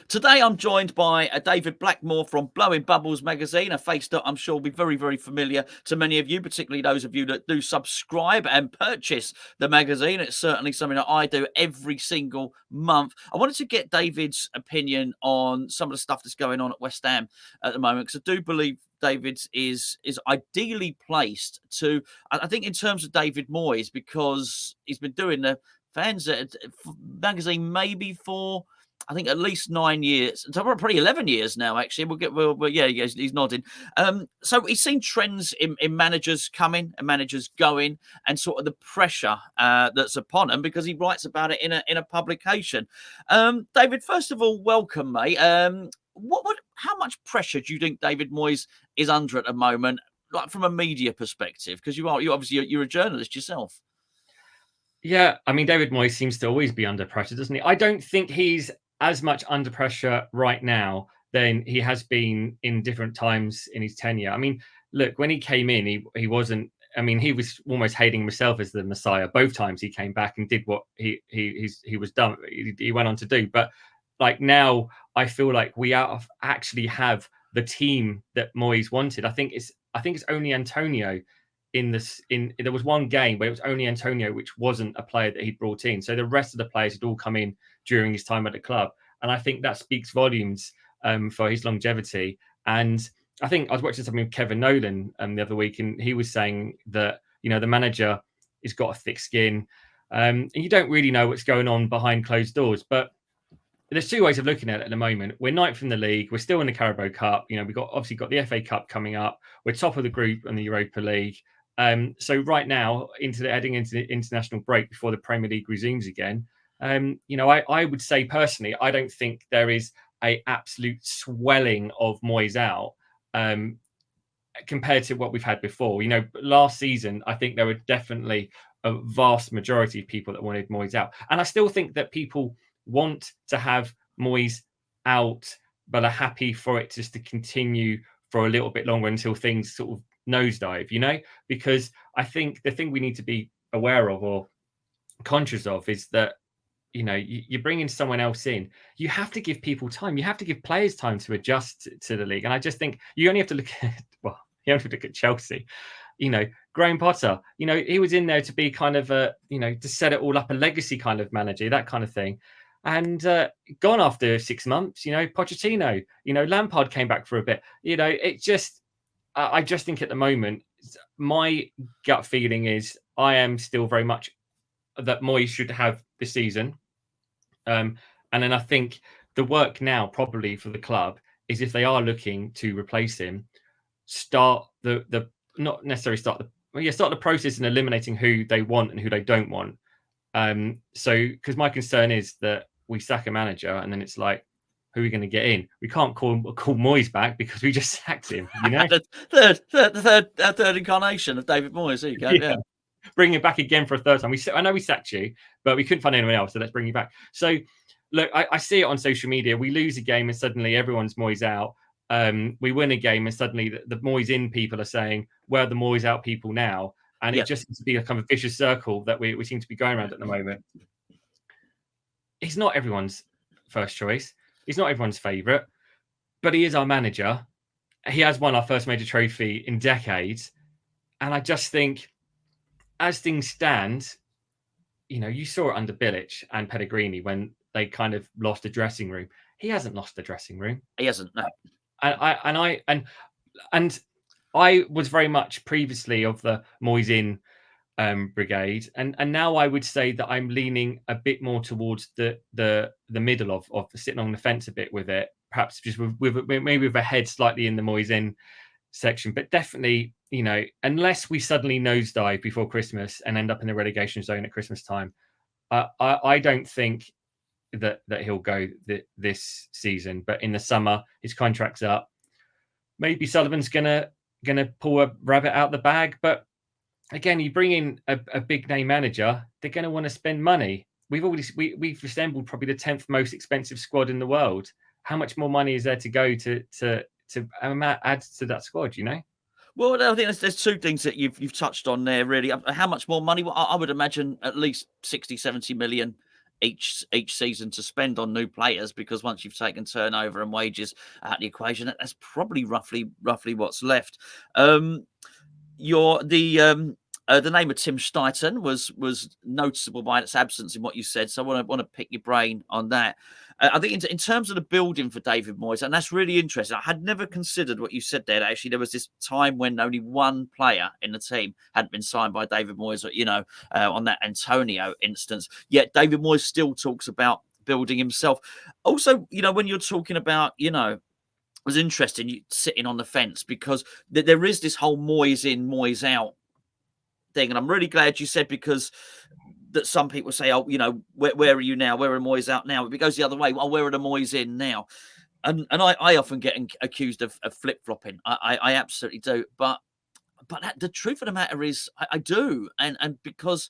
Today, I'm joined by David Blackmore from Blowing Bubbles magazine, a face that I'm sure will be very, very familiar to many of you, particularly those of you that do subscribe and purchase the magazine. It's certainly something that I do every single month. I wanted to get David's opinion on some of the stuff that's going on at West Ham at the moment, because I do believe David is ideally placed to, I think, in terms of David Moyes, because he's been doing the fans magazine maybe for, I think, at least 9 years. So probably 11 years now, actually. Yeah, he's nodding. So he's seen trends in managers coming and managers going, and sort of the pressure that's upon him, because he writes about it in a publication. David, first of all, welcome, mate. How much pressure do you think David Moyes is under at the moment, like from a media perspective? Because you're a journalist yourself. Yeah, I mean, David Moyes seems to always be under pressure, doesn't he? I don't think he's as much under pressure right now than he has been in different times in his tenure. I mean, look, when he came in, he wasn't. I mean, he was almost hating himself as the Messiah both times he came back and did what he was done. He went on to do. But like now, I feel like we actually have the team that Moyes wanted. I think it's only Antonio. There was one game where it was only Antonio, which wasn't a player that he'd brought in. So the rest of the players had all come in during his time at the club, and I think that speaks volumes for his longevity. And I think I was watching something with Kevin Nolan the other week, and he was saying that the manager has got a thick skin, and you don't really know what's going on behind closed doors. But there's two ways of looking at it at the moment. We're ninth in the league. We're still in the Carabao Cup. We've obviously got the FA Cup coming up. We're top of the group in the Europa League. So right now, heading into the international break before the Premier League resumes again, I would say personally, I don't think there is a absolute swelling of Moyes out compared to what we've had before. Last season, I think there were definitely a vast majority of people that wanted Moyes out, and I still think that people want to have Moyes out, but are happy for it just to continue for a little bit longer until things sort of nosedive, because I think the thing we need to be aware of or conscious of is that, you're bringing someone else in. You have to give people time. You have to give players time to adjust to the league. And I just think you only have to look at, you have to look at Chelsea. Graham Potter, he was in there to be kind of to set it all up, a legacy kind of manager, that kind of thing. And gone after 6 months, Pochettino, Lampard came back for a bit. I just think at the moment, my gut feeling is I am still very much that Moyes should have this season. And then I think the work now probably for the club is, if they are looking to replace him, start the process in eliminating who they want and who they don't want. Because my concern is that we sack a manager and then it's like, who are we going to get in? We can't call Moyes back because we just sacked him. the third incarnation of David Moyes. There you go. Yeah. Bring it back again for a third time. I know we sacked you, but we couldn't find anyone else, so let's bring you back. So, look, I see it on social media. We lose a game and suddenly everyone's Moyes out. We win a game and suddenly the Moyes in people are saying, where are the Moyes out people now? And it just seems to be a kind of vicious circle that we seem to be going around at the moment. He's not everyone's first choice. He's not everyone's favourite, but he is our manager. He has won our first major trophy in decades. And I just think, as things stand, you saw it under Bilic and Pellegrini when they kind of lost the dressing room. He hasn't lost the dressing room. He hasn't, no. And I was very much previously of the Moyes in brigade, and now I would say that I'm leaning a bit more towards the middle of sitting on the fence a bit with it, perhaps just with maybe with a head slightly in the Moyes in section, but definitely, unless we suddenly nosedive before Christmas and end up in the relegation zone at Christmas time, I don't think that he'll go this season. But in the summer, his contract's up. Maybe Sullivan's gonna pull a rabbit out the bag, but again, you bring in a big name manager, they're going to want to spend money. We've assembled probably the 10th most expensive squad in the world. How much more money is there to go to add to that squad? Well, I think there's two things that you've touched on there, really. How much more money? I would imagine at least 60, 70 million each season to spend on new players, because once you've taken turnover and wages out of the equation, that's probably roughly what's left. The name of Tim Steidten was noticeable by its absence in what you said, so I want to pick your brain on that. I think in terms of the building for David Moyes, and that's really interesting. I had never considered what you said there. That actually, there was this time when only one player in the team hadn't been signed by David Moyes, on that Antonio instance. Yet David Moyes still talks about building himself. Also, when you're talking about, it was interesting you sitting on the fence, because there is this whole Moyes in, Moyes out thing, and I'm really glad you said, because that some people say, oh, where are you now? Where are Moyes out now? If it goes the other way, well, where are the Moyes in now? And I often get accused of flip flopping. I absolutely do. But the truth of the matter is, I do, and because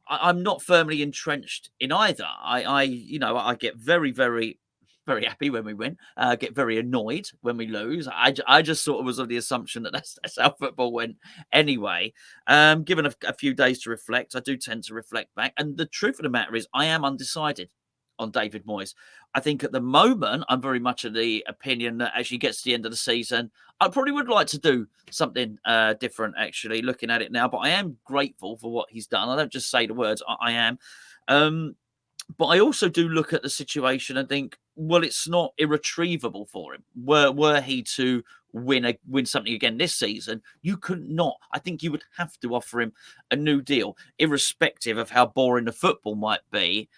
I'm not firmly entrenched in either. I get very, very, very happy when we win. Get very annoyed when we lose. I just sort of was of the assumption that that's how football went anyway. Given a few days to reflect, I do tend to reflect back. And the truth of the matter is, I am undecided on David Moyes. I think at the moment, I'm very much of the opinion that as he gets to the end of the season, I probably would like to do something different, actually, looking at it now. But I am grateful for what he's done. I don't just say the words, I am. But I also do look at the situation and think, well, it's not irretrievable for him. Were he to win something again this season, you could not. I think you would have to offer him a new deal, irrespective of how boring the football might be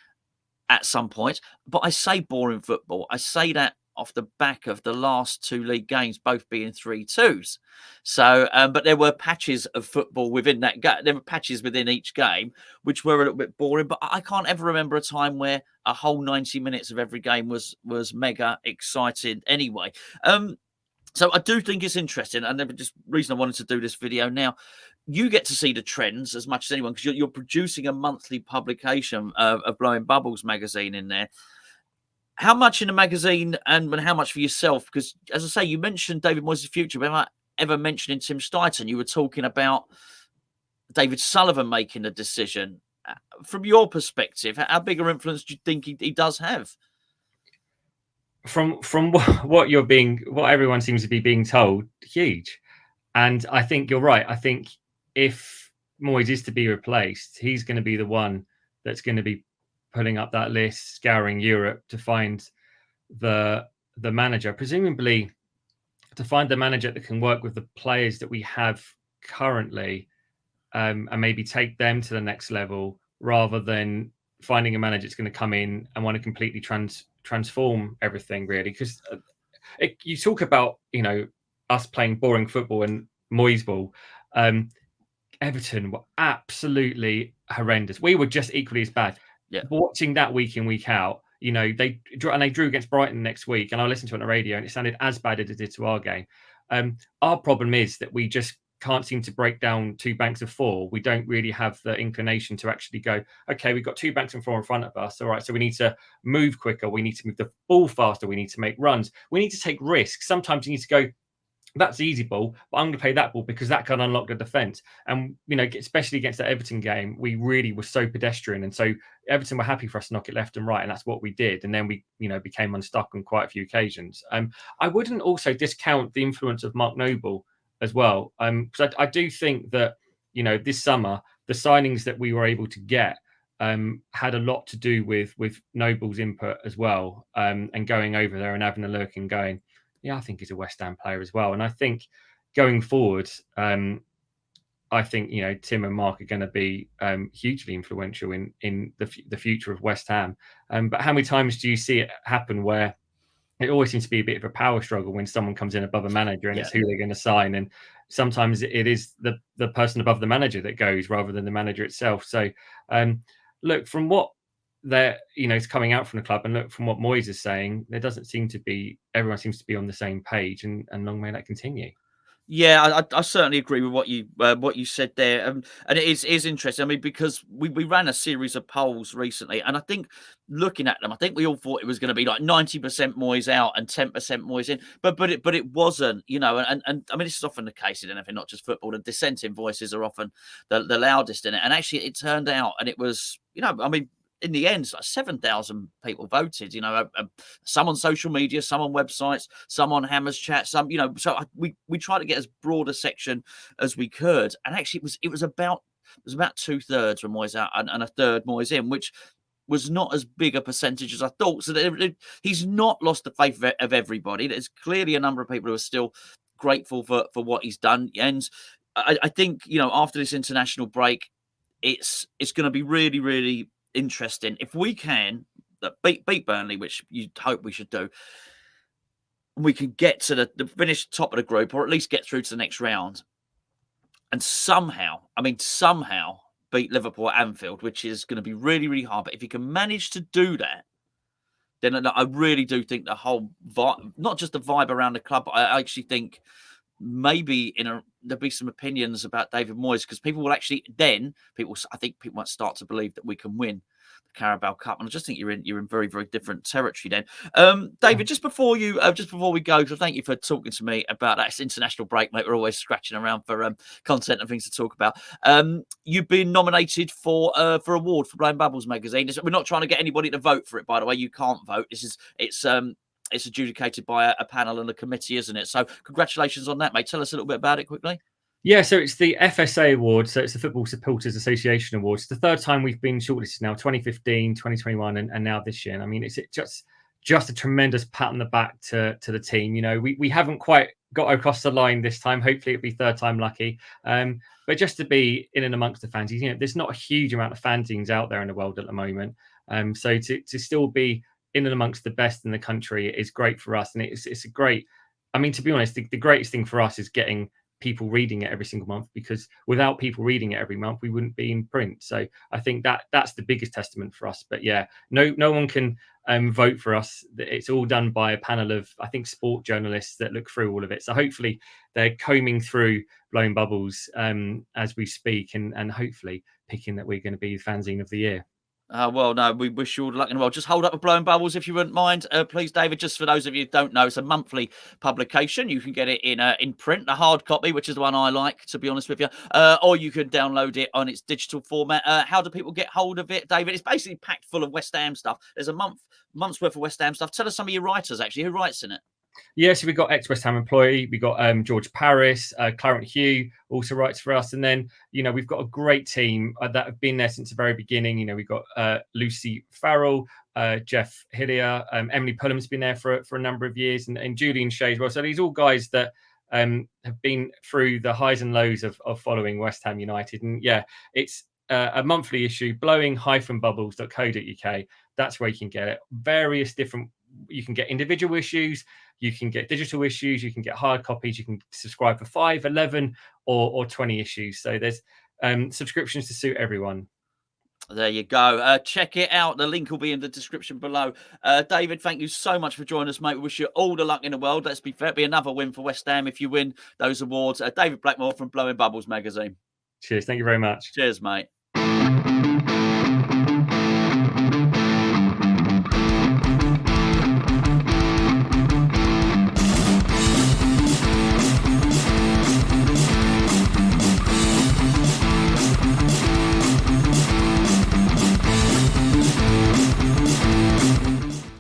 at some point. But I say boring football. I say that off the back of the last two league games, both being 3-2s. So, but there were patches of football within that game. There were patches within each game which were a little bit boring. But I can't ever remember a time where a whole 90 minutes of every game was mega excited anyway. So I do think it's interesting, and the just reason I wanted to do this video now, you get to see the trends as much as anyone, because you're producing a monthly publication of Blowing Bubbles magazine in there. How much in the magazine and how much for yourself? Because, as I say, you mentioned David Moyes' future, but without ever mentioning Tim Steidten, you were talking about David Sullivan making the decision. From your perspective, how big an influence do you think he does have? From what everyone seems to be being told, huge. And I think you're right. I think if Moyes is to be replaced, he's going to be the one that's going to be putting up that list, scouring Europe to find the manager, presumably to find the manager that can work with the players that we have currently, and maybe take them to the next level, rather than finding a manager that's going to come in and want to completely transform everything, really. Because you talk about, us playing boring football and Moyes ball. Everton were absolutely horrendous. We were just equally as bad. Yeah. Watching that week in, week out, they drew against Brighton next week, and I listened to it on the radio, and it sounded as bad as it did to our game. Our problem is that we just can't seem to break down two banks of four. We don't really have the inclination to actually go, okay, we've got two banks of four in front of us. All right, so we need to move quicker. We need to move the ball faster. We need to make runs. We need to take risks. Sometimes you need to go, that's the easy ball, but I'm going to play that ball because that can unlock the defence. And, especially against the Everton game, we really were so pedestrian. And so Everton were happy for us to knock it left and right. And that's what we did. And then we, became unstuck on quite a few occasions. I wouldn't also discount the influence of Mark Noble as well. Because I do think that, this summer, the signings that we were able to get had a lot to do with Noble's input as well. And going over there and having a look and going, yeah, I think he's a West Ham player as well. And I think going forward, I think, Tim and Mark are going to be hugely influential in the future of West Ham. But how many times do you see it happen where it always seems to be a bit of a power struggle when someone comes in above a manager and it's who they're going to sign? And sometimes it is the person above the manager that goes rather than the manager itself. So look, from what is coming out from the club, and look, from what Moyes is saying, there doesn't seem to be, everyone seems to be on the same page, and long may that continue. Yeah, I certainly agree with what you said there, and it is interesting. I mean, because we ran a series of polls recently, and I think looking at them, I think we all thought it was going to be like 90% Moyes out and 10% Moyes in, but it wasn't, and I mean, this is often the case in anything, not just football. The dissenting voices are often the loudest in it, and actually, it turned out, and it was, I mean, in the end, like 7,000 people voted. You know, some on social media, some on websites, some on Hammers chat, some, you know. So we tried to get as broad a section as we could, and actually it was about 2/3 from Moyes out and a third Moyes in, which was not as big a percentage as I thought. So he's not lost the faith of everybody. There's clearly a number of people who are still grateful for what he's done. And I think, you know, after this international break, it's going to be really, really interesting. If we can beat Burnley, which you hope we should do, we can get to the finish top of the group, or at least get through to the next round. And somehow beat Liverpool at Anfield, which is going to be really, really hard. But if you can manage to do that, then I really do think the whole vibe, not just the vibe around the club, but I actually think maybe there'll be some opinions about David Moyes, because people will actually I think people might start to believe that we can win the Carabao Cup, and I just think you're in very, very different territory then. David, just before we go, so thank you for talking to me about that. It's international break, mate. We're always scratching around for content and things to talk about. You've been nominated for award for Blowing Bubbles magazine. We're not trying to get anybody to vote for it, by the way. You can't vote. It's adjudicated by a panel and a committee, isn't it? So congratulations on that, mate. Tell us a little bit about it quickly. Yeah, so it's the FSA Award, so it's the Football Supporters Association Award. It's the third time we've been shortlisted now, 2015, 2021, and now this year. And I mean, it's just a tremendous pat on the back to the team. You know, we haven't quite got across the line this time. Hopefully it'll be third time lucky. But just to be in and amongst the fanzines, you know, there's not a huge amount of fanzines out there in the world at the moment. So to still be in and amongst the best in the country is great for us. And it's a great, I mean, to be honest, the greatest thing for us is getting people reading it every single month, because without people reading it every month, we wouldn't be in print. So I think that's the biggest testament for us. But yeah, no one can vote for us. It's all done by a panel of, I think, sport journalists that look through all of it. So hopefully they're combing through Blowing Bubbles as we speak, and hopefully picking that we're going to be the fanzine of the year. Well, no, we wish you all the luck in the world. Just hold up a Blowing Bubbles if you wouldn't mind, please, David. Just for those of you who don't know, it's a monthly publication. You can get it in print, the hard copy, which is the one I like, to be honest with you, or you can download it on its digital format. How do people get hold of it, David? It's basically packed full of West Ham stuff. There's a month's worth of West Ham stuff. Tell us some of your writers, actually. Who writes in it? Yeah, so we've got ex-West Ham employee, we've got George Paris, Clarence Hugh also writes for us. And then, you know, we've got a great team that have been there since the very beginning. You know, we've got Lucy Farrell, Jeff Hillier, Emily Pullum's been there for a number of years, and Julian Shea as well. So these all guys that have been through the highs and lows of following West Ham United. And yeah, it's a monthly issue, blowing-bubbles.co.uk. That's where you can get it. Various different, you can get individual issues, you can get digital issues, you can get hard copies, you can subscribe for 5, 11 or 20 issues. So there's subscriptions to suit everyone. There you go. Check it out. The link will be in the description below. David, thank you so much for joining us, mate. We wish you all the luck in the world. Let's be fair. It'll be another win for West Ham if you win those awards. David Blackmore from Blowing Bubbles magazine. Cheers. Thank you very much. Cheers, mate.